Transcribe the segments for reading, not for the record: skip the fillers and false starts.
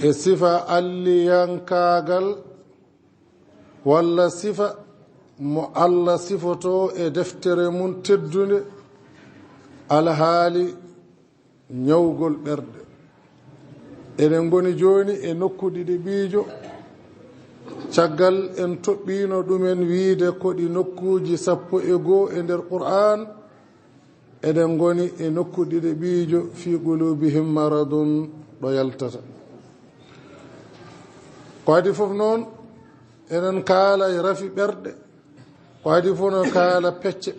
e sifa alliyankagal walla sifa mo Allah sifoto e deftere mum teddunde alhaali ñawgol ɓerde eɗen goni joni e nokkuɗiɗi ɓiijo caggal en toɓɓino ɗumen wiide koɗi nokkuji 11 e nder qur'an eɗen goni e nokkuɗiɗi ɓiijo fi qulubihim maradun ɗo yaltata ko adi fof noon enen kaala e rafi ɓerɗe ko adi fof no kaala pecce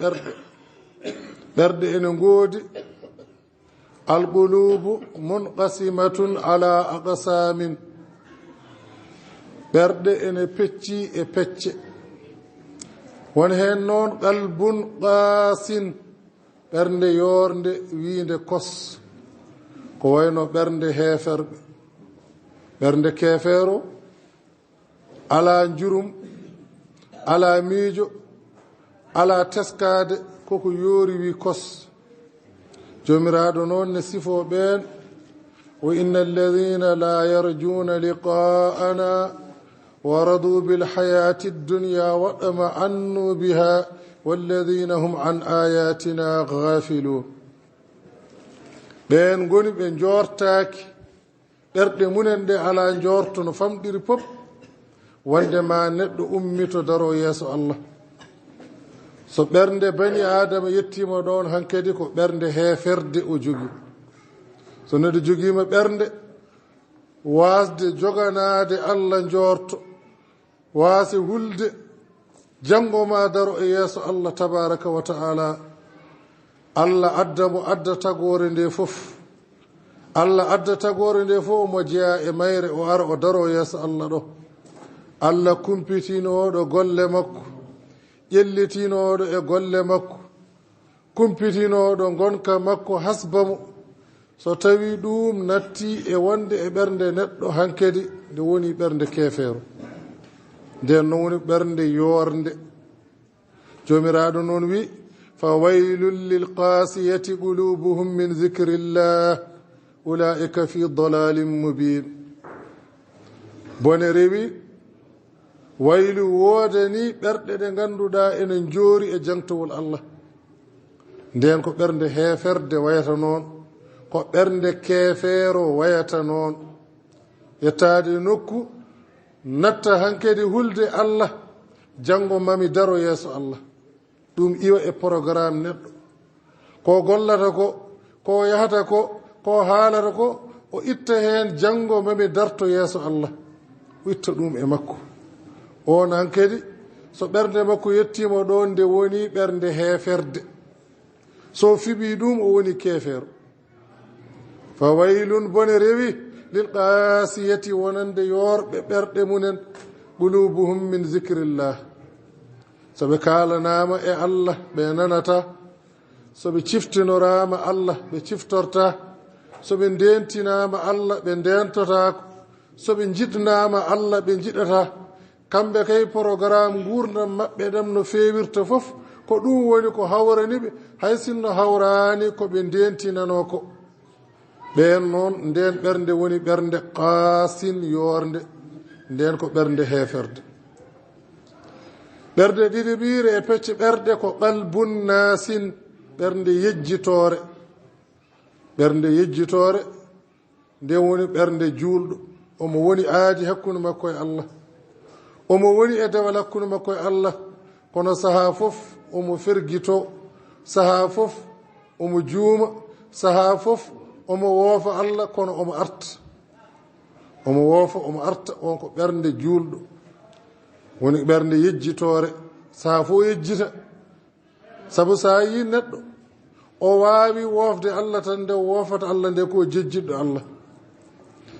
ɓerɗe ene ngoodi alqulubu munqasimatun ala aqsamin ɓerɗe ene pecci e pecce won heen noon qalbun qasin ɓernde yoorde wiinde kos ko wayno ɓernde heeferɓe ɓernde keefeero ala njurum ala miijo ala teskade koko yoori wi kos jomiraɗo noon ne sifo ɓen wa inna alladina la yarjuna liqa'ana wa radu bilhayati dunya wa ɗama'annu biha walladina hum an ayatina ghafilun ɓen goni ɓe jortaki ɗerɗe munen ɗe ala jorto no famɗiri pop wonde ma neɗɗo ummito daro yeeso Allah so ɓernde bani adama yettima ɗon hankkadi ko ɓernde heeferde o jogi so neɗɗo jogima ɓernde wasde joganade Allah jorto waasi hulde janngo ma daro e yeeso Allah tabaraka wa ta'ala Allah adda mo adda tagore nde fof Allah adda tagore nde fof omo jeeya e mayre o ara o daro yeeso Allah ɗo Allah kumpitinoɗo golle makko ƴellitinoɗo e golle makko kumpitinoɗo gonka makko hasbamo so tawi ɗum natti e wonde e ɓernde neɗɗo hankkadi nde woni ɓernde keefeero nden no woni ɓernde yoorde jomiraɗo noon wi fa waylun lilqasiyati qulubuhum min zicrillah ulaika fi dalalin mubin bone rewi waylu woodani ɓerɗe ɗe ngannduɗaa enen joori e jangtowol Allah nden ko ɓernde heeferde wayata noon ko ɓernde keefeero wayata noon yettaade nokku natta hankkadi hulde Allah janngo mami daro yeeso Allah ɗum iwa e programme neɗɗo ko gollata ko yahata ko haalata ko o itta heen janngo mami darto yeeso Allah o itta ɗum e makko on hankkadi so ɓernde makko yettima ɗon nde woni ɓernde heeferde so fiɓi ɗum o woni keefeero fa waylun bone rewi lil qasiyati wonande yorɓe ɓerɗe munen qulubuhum min zicrillah soɓe kalanama e Allah ɓe nanata soɓe ciftinorama Allah ɓe ciftorta soɓe ndentinama Allah ɓe ndentotako soɓe jiɗnama Allah ɓe jiɗata kamɓe kay programme gurdam maɓɓe ɗam no fewirta fof ko ɗum woni ko hawraniɓe hay sinno hawrani koɓe ndentinano ko ɓen noon nden ɓernde woni ɓernde qaasin yorde nden ko ɓernde heeferde ɓernde ɗiɗi ɓiire e pecce ɓerɗe ko qalbun nasin ɓernde yejjitore nden woni ɓernde juulɗo omo woni aadi hakkude makko e Allah omo woni e dewal hakkude makko e Allah kono sahaa fof omo fergito sahaa fof omo juuma sahaa fof omo woofa Allah kono omo arta on ko ɓernde juulɗo woni ɓernde yejjitore sahaa fof yejjita sabu sa yi neɗɗo o waawi woofde Allah tan nde woofata Allah nde ko jejjiɗɗo Allah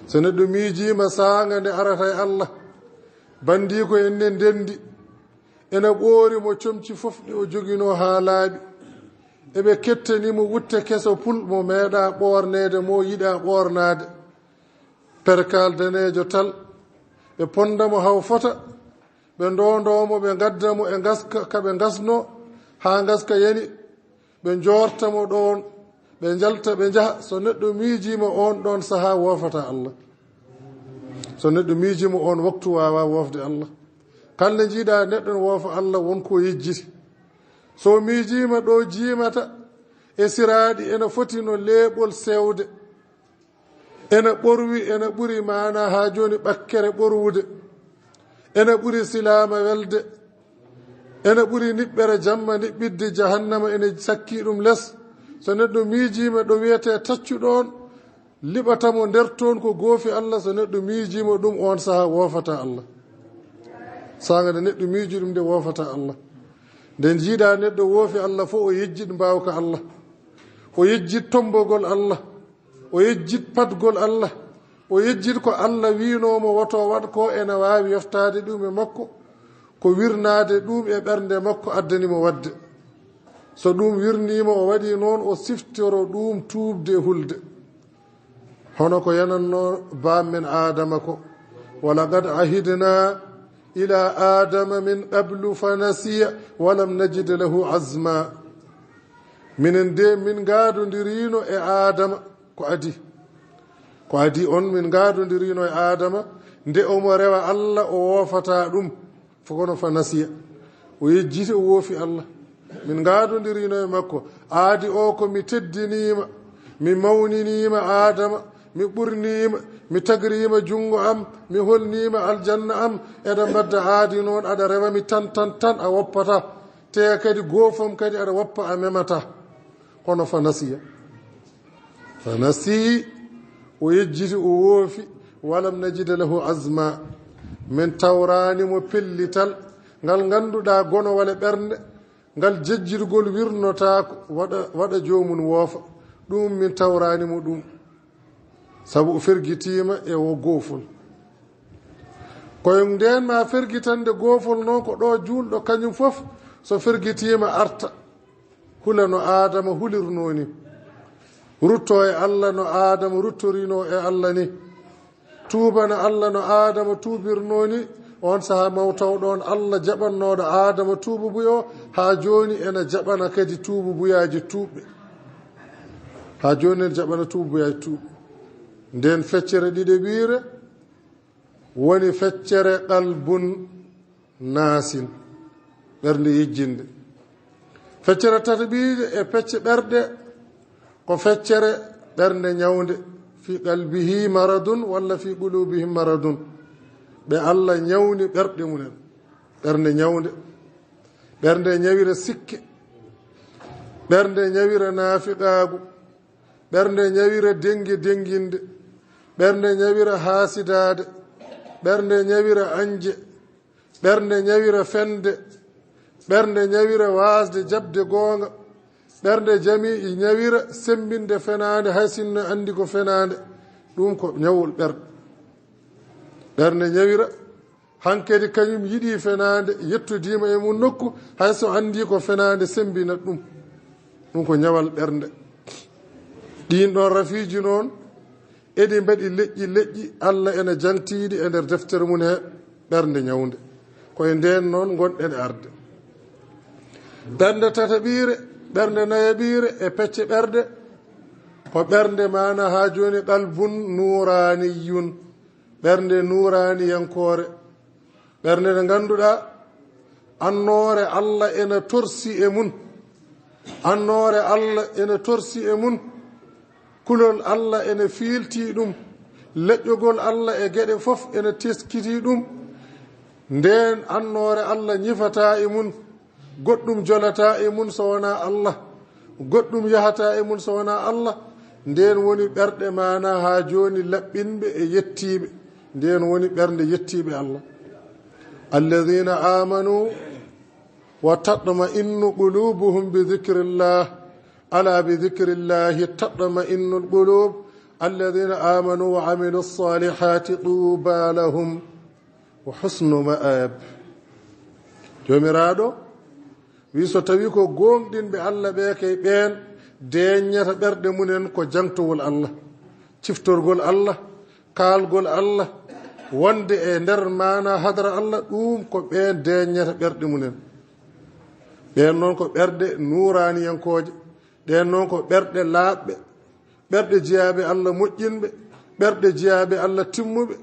so neɗɗo miijima saanga nde arata e Allah bandi ko enne ndendi ene ɓoori mo comci fof ɗe o jogino haa laaɓi eɓe kettanimo wutte keso pul mo meeɗa ɓornede mo yiɗa ɓornade perkal danejo tal ɓe pondamo haw fota ɓe ndondomo ɓe gaddamo e gaska kaɓe gasno haa gaska yani ɓe jortamo ɗon ɓe jalta ɓe jaha so neɗɗo miijima on ɗon sahaa woofata Allah so neɗɗo miijimo on waktu wawa wofde Allah. Kande jiiɗa neɗɗo ne woofa Allah wonko yejjiti. So miijima ɗo jiimata e siraaɗi ene foti no leeɓol sewde, ene ɓorwi, ene ɓuri mana ha joni ɓakkere ɓorwude, ene ɓuri silama welde, ene ɓuri niɓɓere jamma niɓɓidde jahannama, ene sakki ɗum less. So neɗɗo miijima ɗo wiyete taccuɗon liɓatamo nder toon ko goofi Allah, so neɗɗo miijima ɗum on saha woofata Allah. saga nde neɗɗo miiji ɗum nde woofata Allah. Nde jiiɗa neɗɗo woofi Allah fof o yejjit mbawka Allah, o yejjit tombogol Allah, o yejjit patgol Allah, o yejjit ko Allah winomo woto waɗ ko ene wawi yoftade ɗum e makko, ko wirnade ɗum e ɓernde makko addanimo wadde. So ɗum wirnimo o waɗi noon o siftoro ɗum tuubde e hulde. hono ko yananno bammen adama ko walaqad ahidna ila adama min qablu fanasiya walam najid lahu azma. minen de min gadodirino e adama ko adi on min gadodirino e adama nde omo rewa Allah o woofata ɗum fokono fanasiya o yejjiti o woofi Allah. min gadodirino e makko aadi o ko mi teddinima mi mawninima adama, mi ɓurnima, mi tagrima jungo am, mi holnima aljanna am. eɗa mbadda aadi noon aɗa rewami tan a woppata, te kadi goofam kadi aɗa woppa a memata. kono fanasiya o yejjiti o woofi walam najida lahu azma. min tawranimo pellital ngal ganduɗa gonowale ɓernde, ngal jejjirgol wirnotako waɗa jomum woofa. ɗum min tawranimo ɗum, sabu o fergitima e wo goofol. koye nden ma fergitande goofol noon ko ɗo julɗo kañum fof so fergitima arta hula no adama hulirnoni, rutto e Allah no adama ruttorino e Allah ni, tuubana Allah no adama tuubirnoni. on saha mawtawɗon Allah jaɓannoɗo adama tuubu buyo ha joni ene jaɓana kadi tuubu buyaji tuubɓe, ha joni ene jaɓana tuubu buyaji tuubɓe. nden feccere ɗiɗe ɓiire woni feccere qalbun naasin, ɓernde yejjinde. feccere tata ɓiide e pecce ɓerɗe ko feccere ɓernde ñawde, fi qalbihi maradun walla fi qulubihim maradun. ɓe Allah ñawni ɓerɗe munen, ɓernde ñawde, ɓernde ñawira sikke, ɓernde ñawira naafiqaagu, ɓernde ñawira denginde, ɓernde ñawira haasidade, ɓernde ñawira anje, ɓernde ñawira fende, ɓernde ñawira wasde jabde goonga, ɓernde jami ñawira sembinde fenade hay sinno andi ko fenade. ɗum ko ñawol ɓernde ñawira hankkadi kañum yiɗi fenade yettodima e mum nokku hay so andi ko fenade sembinat ɗum ko ñawal ɓernde. ɗin ɗon rafiji noon eɗi mbaɗi leƴƴi Allah ene jantiɗi e nder deftere mum he ɓernde ñawde. koye nden noon gonɗen e arde. ɓernde tataɓire, ɓernde nayaɓire e pecce ɓerde ko ɓernde mana ha joni qalbun nuraniyun, ɓernde nuraniyankore, ɓernde nde ganduɗa annore Allah ene torsi e mun, annore Allah ene torsi e mun, kulol Allah ene fiilti ɗum, leƴƴogol Allah e gueɗe fof ene teskiti ɗum. nden annore Allah ñifata e mun, goɗɗum jolata e mun so wona Allah, goɗɗum yahata e mun so wona Allah. nden woni ɓerɗe mana ha joni laɓɓinɓe e yettiɓe, nden woni ɓernde yettiɓe Allah. alladina amanu wa tatma'innu qulubuhum bi dhikrillah, ala bi dhikrillahi tatma'innu alqulub, alladina amanu wa amilu salihati tuba lahum wa husnu ma'ab. jomiraɗo wi so tawi ko gonɗinɓe Allah ɓe kay ɓen deññata ɓerɗe munen ko jangtowol Allah, ciftorgol Allah, kaalgol Allah, wonde e nder mana hadara Allah. ɗum ko ɓen deññata ɓerɗe munen. ɓen noon ko ɓerɗe nuraniyankoje, ɗen noon ko ɓerɗe laaɓɓe, ɓerɗe jeyaɓe Allah moƴƴinɓe, ɓerɗe jeyaɓe Allah timmuɓe,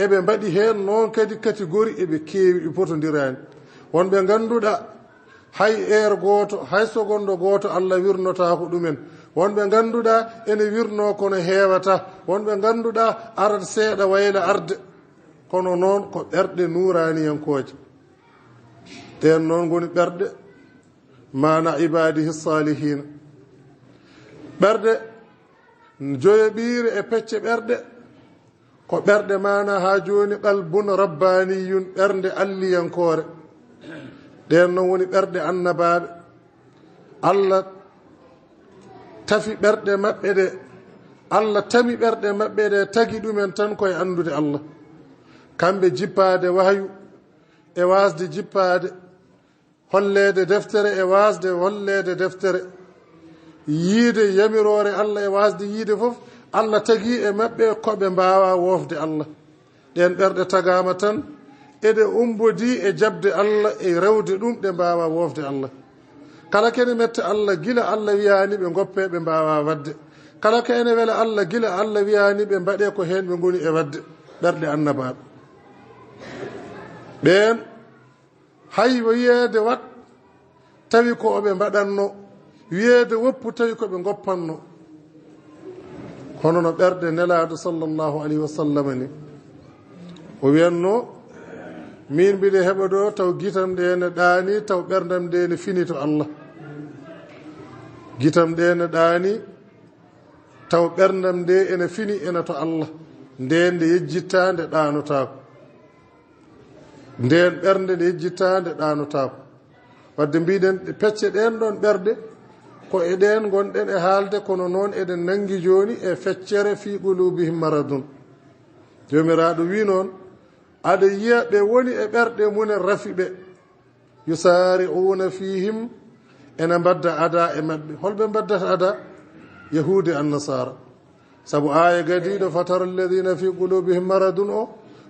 eɓe mbaɗi heen noon kadi catégorie eɓe keewi ɓe potondirani wonɓe ngannduɗa hay heure gooto hay seconde gooto Allah wirnotako ɗumen wonɓe ngannduɗa ene wirno kono heewata wonɓe ngannduɗa arat seeɗa wayla arde kono noon ko ɓerɗe nuraniyankoje ɗen noon goni ɓerɗe mana ibadihi salihina ɓerɗe joyoɓire e pecce ɓerɗe ko ɓerɗe mana ha joni qalbun rabbaniyun ɓernde alliyankore ɗen noon woni ɓerɗe annabaɓe Allah tafi ɓerɗe maɓɓe ɗe Allah tami ɓerɗe maɓɓe ɗe tagi ɗumen tan koye andude Allah kamɓe jippade wahyu e wasde jippade hollede deftere e wasde hollede deftere yiide yamirore Allah e wasde yiide fof Allah tagi e maɓɓe koɓe mbawa wofde Allah ɗen ɓerɗe tagama tan eɗe umbodi e jabde Allah e rewde ɗum ɗe mbawa wofde Allah kala kene mette Allah gila Allah wiyani ɓe goppe ɓe mbawa wadde kala ka ene wela Allah gila Allah wiyani ɓe mbaɗe ko hen ɓe goni e wadde ɓerɗe annabaɓe ɓen hay wiyeede wat tawi ko oɓe mbaɗanno wiyeede woppu tawi ko ɓe goppanno hono no ɓerɗe nelaɗo sallllahu alayhi wa sallam ni o wiyanno min mbiɗe heɓa ɗo taw gitam ɗe ne ɗaani taw ɓerdam nde ne fini to Allah gitam ɗe ne ɗaani taw ɓerdam nde ene fini ene to Allah nden nde yejjitta nde ɗanotako nden ɓernde nde yejjitta nde ɗanotako wadde mbiɗen pecce ɗen ɗon ɓerɗe ko eɗen gonɗen e haalde kono noon eɗen nangi joni e feccere fi qulubihim maradun jomiraɗo wi noon aɗa yiya ɓe woni e ɓerɗe munen rafi ɓe yusari'una fihim ene mbadda ada e maɓɓe holɓe mbaddata ada yahude annasara saabu aya gadiɗo fatara alladina fi qulubihim maradun o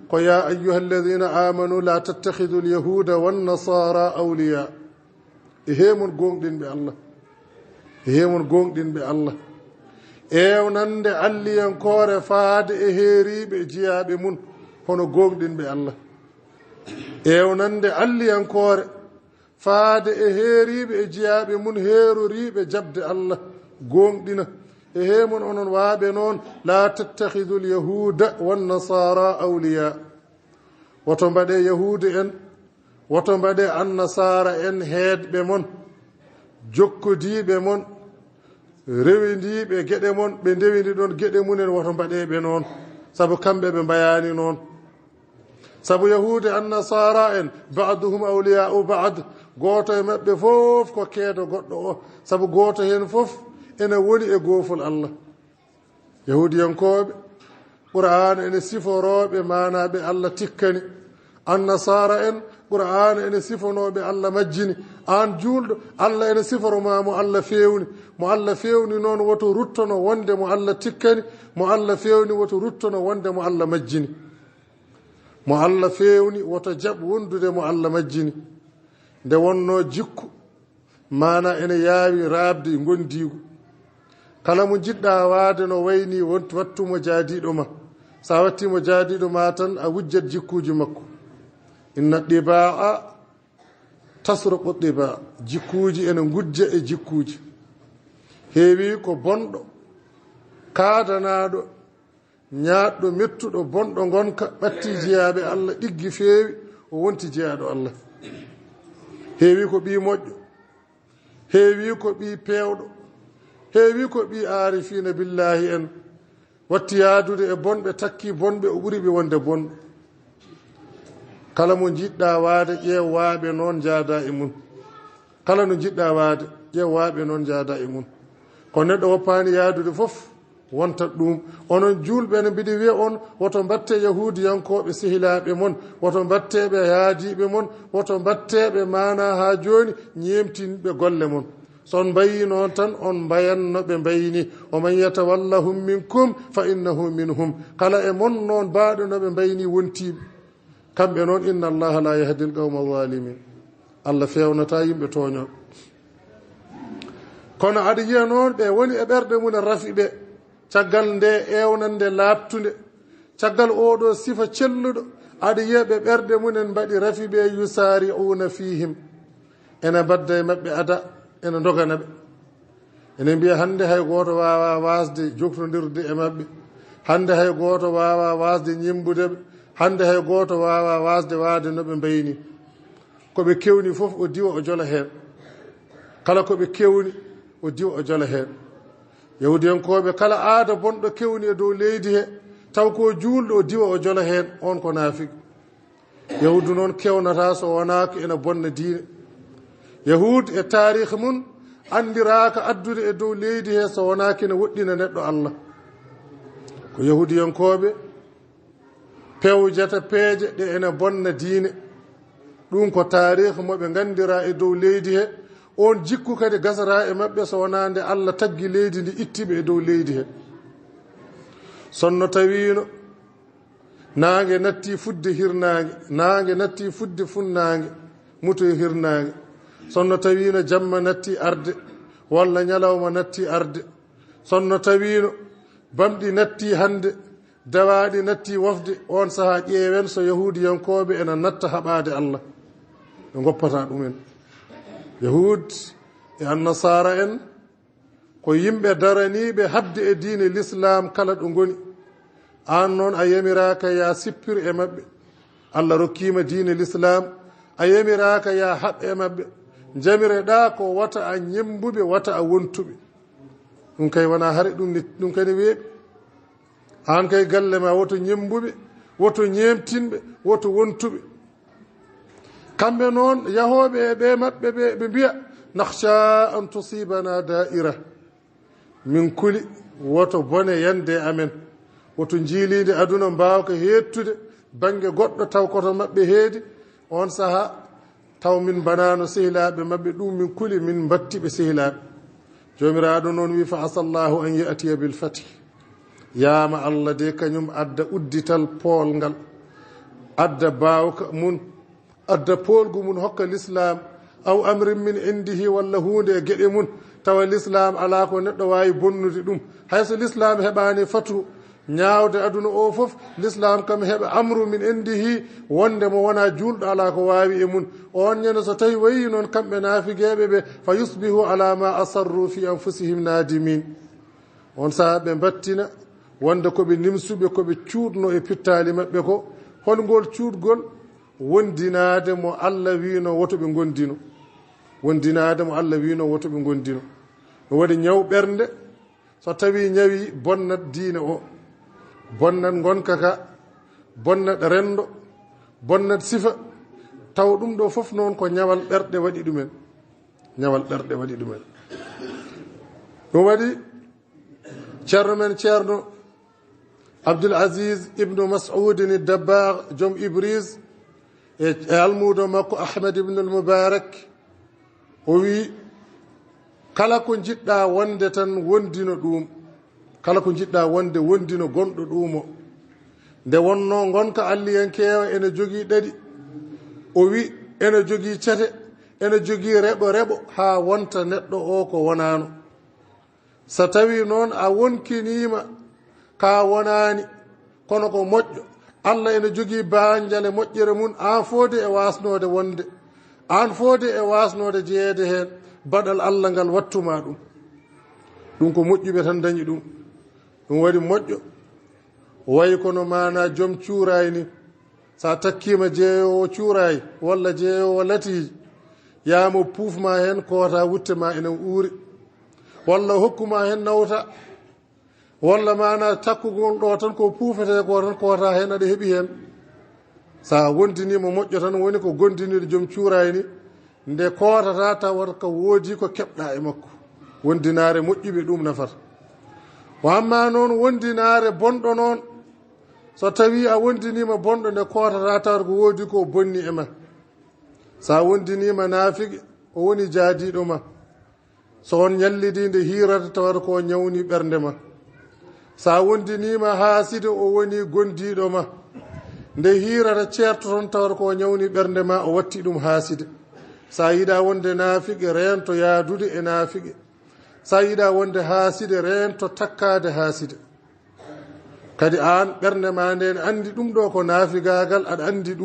ko ya ayuha alladina amanu la tattakhidu alyahuda wannasara awliya e hemon gonɗinɓe Allah e hemon gonɗinɓe Allah ewnande alliyankore faade e heeriɓe jiyaɓe mun hono gonɗinɓe Allah ewnande alliyankore faade e heeriɓe e jiyaɓe mun heeroriɓe jabde Allah gonɗina e hemon onon waaɓe noon la tattakhidu lyahuda wannasara awliya woto mbaɗe yahude en woto mbaɗe annasara en heedɓe mon jokkodiɓe mon rewindiɓe gueɗe mon ɓe ndewindi ɗon gueɗe munen woto mbaɗeɓe noon saabu kamɓe ɓe mbayani noon saabu yahude annasara en baduhum awliyau bad goto e maɓɓe fof ko keedo goɗɗo o saabu goto hen fof ene woni e goofol Allah yahudiyankoɓe qur'an ene siforoɓe manaɓe Allah tikkani annasara en qur'an ene sifanoɓe Allah majjini an julɗo Allah ene siforoma mo Allah fewni noon woto ruttono wonde mo Allah tikkani mo Allah fewni woto ruttono wonde mo Allah majjini mo Allah fewni woto jaɓ wondude mo Allah majjini nde wonno jikku mana ene yaawi rabde gondigu kala mo jiɗɗa waade no wayni wattumo jaadiɗo ma sa wattimo jaadiɗo ma tan a wujjat jikkuji makko inna ɗibaa tasruqu ɗiba jikkuji ene gujja e jikkuji heewi ko bonɗo kaadanaɗo ñaaɗɗo mettuɗo bonɗo gonka ɓatti jeyaɓe Allah ɗiggi feewi o wonti jeyaɗo Allah heewi ko ɓi moƴƴo heewi ko ɓi pewɗo heewi ko ɓi arifina billahi en watti yaadude e bonɓe takki bonɓe o ɓuri ɓe wonde bonɓe kala mo jiɗɗa waade ƴeew waaɓe noon jaada e mum kala no jiɗɗa waade ƴeew waaɓe noon jaada e mum ko neɗɗo woppani yaadude fof wontat ɗum onon julɓe ne mbiɗi wiya on woto mbatte yahudiyankoɓe sehilaɓe mon woto mbatteɓe yaadiɓe mon woto mbatteɓe mana ha joni ñemtinɓe golle mon son mbayi noon tan on mbayanno ɓe mbayini oman yatawallahum minkum fa innahu minhum kala e mon noon mbaɗo no ɓe mbayini wontiɓe kamɓe noon inna allaha la yahdi l qawma zalimin Allah fewnata yimɓe toñon kono aɗa yiya noon ɓe woni e ɓerɗe mum rafi ɓe caggal nde ewnan nde labtude caggal oɗo sifa celluɗo aɗa yiyaɓe ɓerɗe munen mbaɗi rafi ɓe yusari'una fihim ene badda e maɓɓe ada ene dogana ɓe ene mbiya hande hay goto wawa wasde joftodirde e maɓɓe hande hay goto wawa wasde ñimbudeɓe hande hay goto wawa wasde waade no ɓe mbayni koɓe kewni fof o diwa o jola hen kala koɓe kewni o diwa o jola hen yahudiyankoɓe kala aada bonɗo kewni e dow leydi he taw ko juulɗo o diwa o jola hen on ko naafigo yahudu noon kewnata so wonaka ene bonna diine yahud e tarikh mum andiraka addude e dow leydi he so wonaki ne woɗɗina neɗɗo Allah ko yahudiyankoɓe pewjata peeje ɗe ene bonna diine ɗum ko tarikh moɓe gandira e dow leydi he on jikku kadi gasata e maɓɓe so wona nde Allah taggi leydi ndi ittiɓe e dow leydi he sonno tawino naange natti fudde hirnaange naange natti fudde funnaange mutoye hirnaange sonno tawino jamma natti arde walla ñalawma natti arde sonno tawino bamɗi natti hande dawaɗi natti wofde on sahaa ƴeewen so yahudiyankoɓe ena natta haɓade Allah ɓe goppata ɗumen yahud e annasara en ko yimɓe daraniɓe habde e diine l'islam kala ɗo goni an noon a yamiraka ya sippir e maɓɓe Allah rokkima diine l'islam a yamiraka ya haɓ e maɓɓe jamireɗa ko wata a ñembuɓe wata a wontuɓe ɗum kay wona haare ɗum kadi weeɓi an kay galle ma woto ñembuɓe woto ñemtinɓe woto wontuɓe kamɓe noon yahoɓe e ɓe maɓɓe ɓe mbiya nakhsha an tusibana da'ira min kuli woto bone yande amen woto jiilide aduna mbawka hettude banggue goɗɗo taw koto maɓɓe heedi on saaha taw min banano sehilaɓe maɓɓe ɗum min kuli min battiɓe sehilaɓe jomiraɗo noon wi fa asallahu an yatiya bil fatih yaama Allah de kañum adda uddital poolngal adda bawka mun adda poolgu mun hokka l'islam aw amrin min indihi walla hunde e gueɗe mun tawa l'islam ala ko neɗɗo wawi bonnude ɗum hayso l'islam heɓani fatu ñaawde aduna o fof l'islam kam heɓa amru min indihi wonde mo wona julɗo ala ko wawi e mun on ñande so tawi wayi noon kamɓe naafigueɓe ɓe fa yusbihu ala ma asarru fi anfusihim nadimin on saaha ɓe battina wonde koɓe nimsuɓe koɓe cuuɗno e pittali maɓɓe ko holngol cuuɗgol wondinade mo Allah wino woto ɓe gondino wondinade mo Allah wino woto ɓe gondino no waɗi ñaw ɓernde so tawi ñawi bonnat diine o bonnat gonka ka bonnat rendo bonnat sifa taw ɗum ɗo fof noon ko ñawal ɓerɗe waɗi ɗumen ñawal ɓerɗe waɗi ɗumen ɗum waɗi ceerno men ceerno Abdoul Aziz ibnu Mas'udin Dabbagh joom Ibris e almudo makko Ahmed ibn al-Mubarak o wi kala ko jiɗɗa wonde tan wondino ɗum kala ko jiɗɗa wonde wondino gonɗo ɗumo nde wonno gonka alliyankewa ene jogii ɗaɗi o wi ene jogii cete ene jogii reɓo ha wonta neɗɗo o ko wonano so tawi noon a wonkinima ka wonani kono ko moƴƴo Allah ene jogii banjale moƴƴere mum an foode e wasnode wonde an foode e wasnode jeeyede hen baɗal Allah ngal wattuma ɗum ko moƴƴuɓe tan dañi ɗum waɗi moƴƴo wayi kono mana joom cuurayi ni sa takkima jeeyowo cuurayi walla jeeyowo latiji yamo puufma hen kota wuttema enen uuri walla hokkuma hen nawta walla mana takkugol ɗo tan ko puufete ko tan kota hen aɗa heeɓi hen sa wondinima moƴƴo tan woni ko gondinide joom cuurayi ni nde kotata tawata ko woodi ko keɓɗa e makko wondinare moƴƴuɓe ɗum nafata wamma noon wondinare bonɗo noon so tawi a wondinima bonɗo nde kotata tawata ko woodi ko bonni e ma sa wondinima naafigue o woni jaadiɗo ma so on ñallidi nde hirata tawata ko ñawni ɓernde ma sa wondinima haaside o woni gondiɗo ma nde hirata ceerto toon tawata ko ñawni ɓernde ma o watti ɗum haaside sa yiɗa wonde naafigue rento yaadude e naafigue sa yiɗa wonde haaside rento takkade haaside kadi an ɓernde ma nden andi ɗum ɗo ko naafigagal aɗa andi ɗum